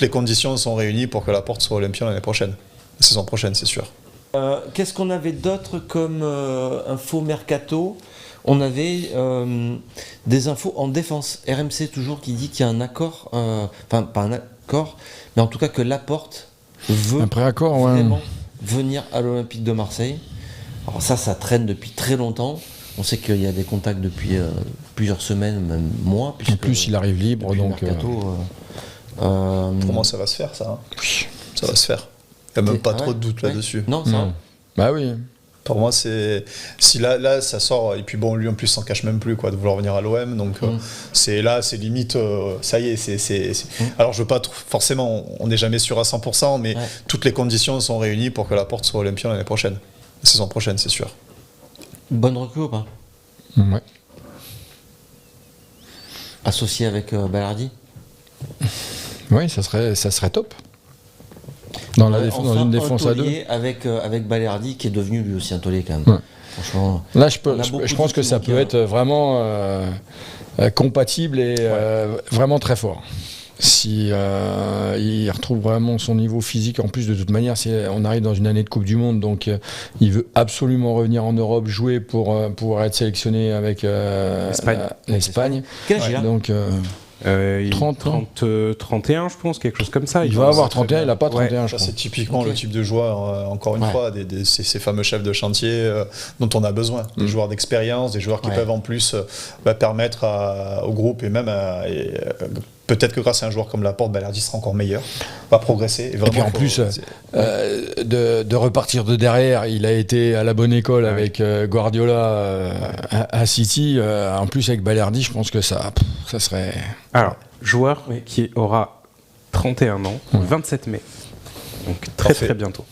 les conditions sont réunies pour que Laporte soit Olympien l'année prochaine, la saison prochaine, c'est sûr. Qu'est-ce qu'on avait d'autre comme info mercato? On avait des infos en défense. RMC toujours qui dit qu'il y a un accord, enfin pas un accord, mais en tout cas que Laporte veut un pré-accord, vraiment venir à l'Olympique de Marseille. Alors ça traîne depuis très longtemps. On sait qu'il y a des contacts depuis plusieurs semaines, même mois. En plus, il arrive libre, donc. Mercato, Pour moi, ça va se faire, ça. Oui. Ça va se faire. Il n'y a même pas trop de doute là-dessus. Non, ça. Bah oui. Pour moi, c'est si là ça sort, et puis bon, lui en plus s'en cache même plus quoi de vouloir venir à l'OM, donc c'est limite, ça y est, alors je veux pas forcément, on n'est jamais sûr à 100%, mais toutes les conditions sont réunies pour que Laporte soit Olympien l'année prochaine, la saison prochaine, c'est sûr. Bonne recrue ou pas? Ouais. Associé avec Balardi? Oui, ça serait top. Dans une défense à deux. Avec Balerdi qui est devenu lui aussi un taulier quand même. Ouais. Franchement. Là, je pense que ça peut être vraiment compatible et vraiment très fort. Si il retrouve vraiment son niveau physique, en plus de toute manière, on arrive dans une année de Coupe du Monde, donc il veut absolument revenir en Europe, jouer pour pouvoir être sélectionné avec l'Espagne. Quel âge il a? Donc 31, je pense, quelque chose comme ça. Il va avoir 31, il n'a pas 31, je ça, crois. C'est typiquement le type de joueur, encore une fois, ces fameux chefs de chantier dont on a besoin. Des joueurs d'expérience, des joueurs qui peuvent en plus permettre au groupe et même peut-être que grâce à un joueur comme Laporte, Balerdi sera encore meilleur, va progresser. Et puis en plus, de repartir de derrière, il a été à la bonne école avec Guardiola à City. En plus, avec Balerdi, je pense que ça serait... Alors, joueur qui aura 31 ans, 27 mai. Donc très très bientôt.